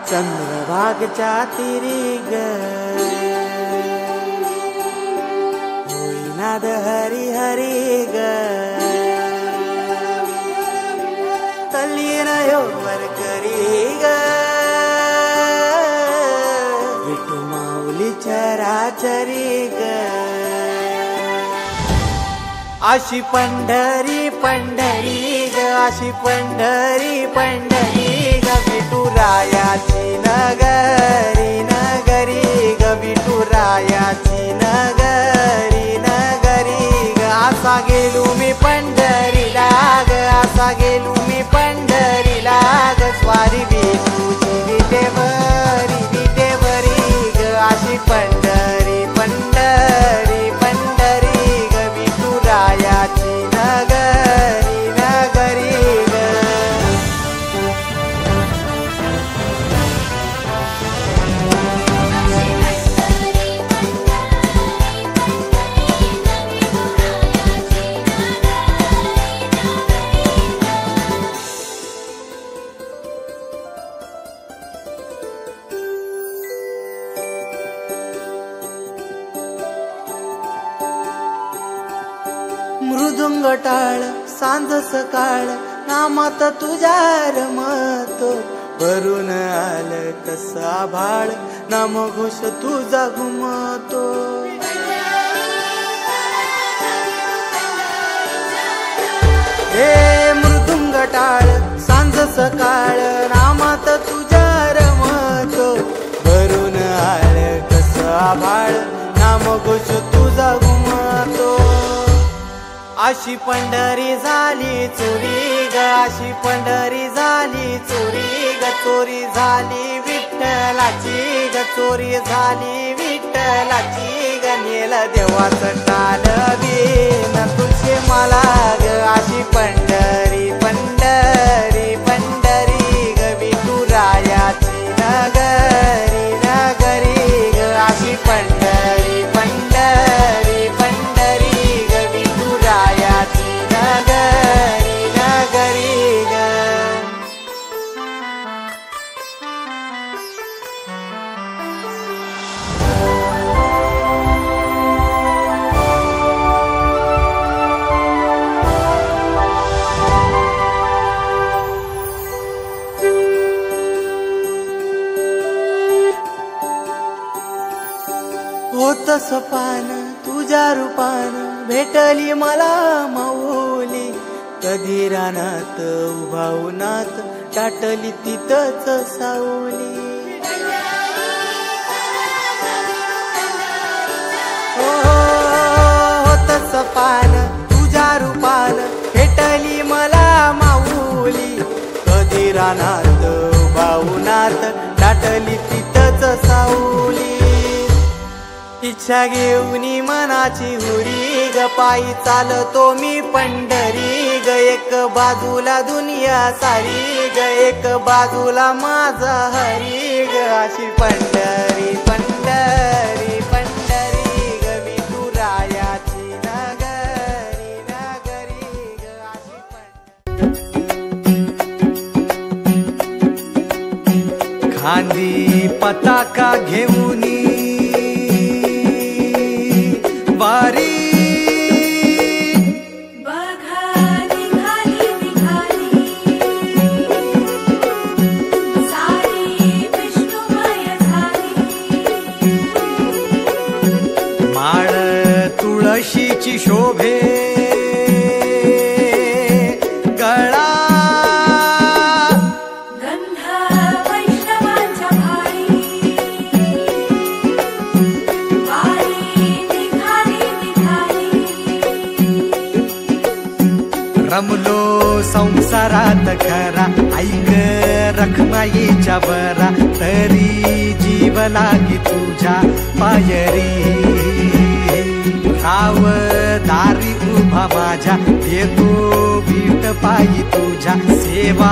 चंद्रभागच्या तिरी ग होईनाद हरी हरी ग तल्लीन वर करी ग विठू माऊली चराचरी ग अशी पंढरी पंढरी ग अशी पंढरी पंढरी ग विठुरायाची नगरी नगरी ग विठुरायाची नगरी नगरी ग असा गेलो मी पंढरीला ग असा गेलो मी पंढरीला ग स्वारी विठूची विटेवरी विटेवरी ग अशी पंढरी पंढरी पंढरी ग विठुरायाची नगरी नगरी ग मृदुंग टाळ सांज सकाळ नामात तुझ्या रमतो भरून आलं कसा भाळ नाम घोष तुझा घुमतो हे मृदुंग टाळ सांज सकाळ नामात तुझ्या रमतो भरून आलं कसा भाळ नाम घोष तुझा घुमतो अशी पंढरी झाली चोरी ग अशी पंढरी झाली चोरी ग चोरी झाली विठ्ठलाची ग चोरी झाली विठ्ठलाची ग नेल देवाचं टाल बिन तुझे मला ग अशी पंढरी पंढरी पंढरी ग विठुरायाची नगरी नगरी ग अशी पंढरी पंढरी पंढरी ग विठुरायाची नगरी नगरी ग होत सपान तुझ्या रूपान भेटली मला माऊली कधी रानात उभा उन्हात टाटली तिथंच सावली होत सपान तुझ्या रूपान भेटली मला माऊली कधी रानात उभा उन्हात टाटली तिथंच सावली इच्छा घेऊनी मनाची हुरी ग पायी चालतो मी पंढरी ग एक बाजूला दुनिया सारी ग एक बाजूला माझा हरी ग अशी पंढरी पंढरी पंढरी ग विठुरायाची नगरी नगरी ग अशी खांदी पताका घेऊनी वारी बघा निघाली निघाली सारी विष्णुमय झाली माळ तुळशीची शोभे गळा गंध वैष्णवांच्या भाळी रमलो संसारात खरा ऐक रखमाईच्या बरा तरी जीव लागी तुझ्या पायरी राव दारी उभा माझ्या येतो बीट पायी तुझ्या सेवा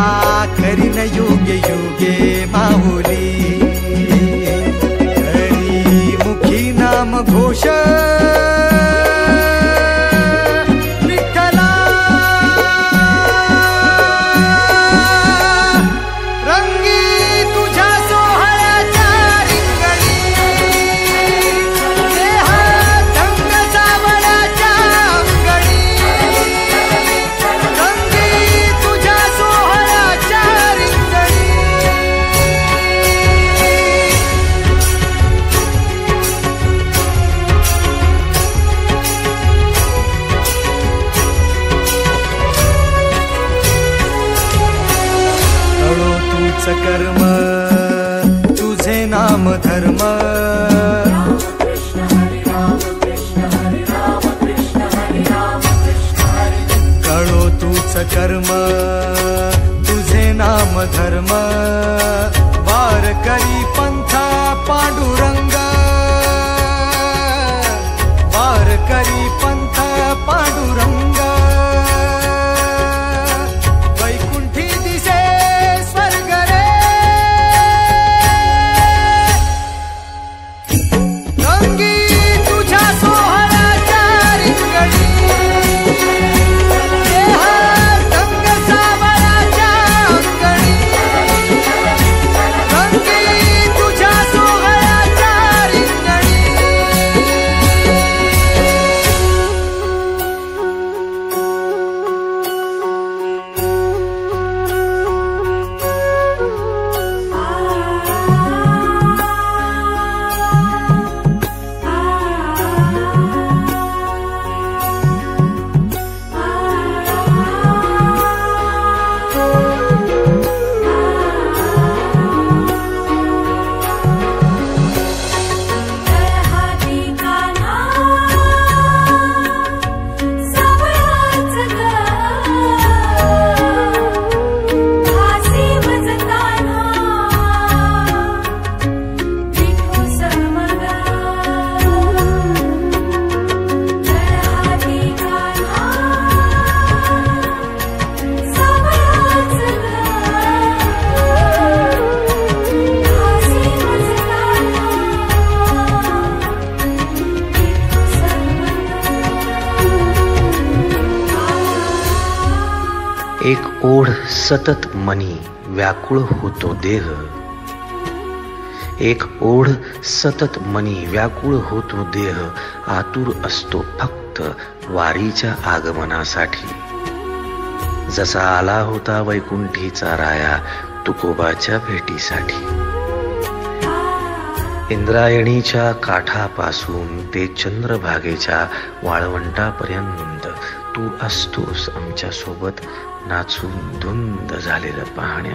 करीन योग्य योगे माऊली हरी मुखी नाम घोष रंगी तुझ्या कर्म तुझे नाम धर्म वारकरी पंथा पांडुरंग वारकरी पंथा पांडुरंग वैकुंठी दिसे स्वर्ग रे रंगी तुझ्या सोहळ्याच्या रिंगणी रंग सावळ्याच्या अंगणी रंगी तुझ्या सोहळ्याच्या रिंगणी एक ओढ सतत मनी व्याकुळ होतो देह एक ओढ सतत मनी व्याकुळ होतो देह आतुर असतो फक्त वारीच्या आगमनासाठी जसा आला होता वैकुंठीचा राया तुकोबाच्या भेटीसाठी इंद्रायणीच्या काठापासून ते चंद्रभागेच्या वाळवंटापर्यंत तू असतोस आमच्या सोबत नाचून धुंद झालेलं पाहण्या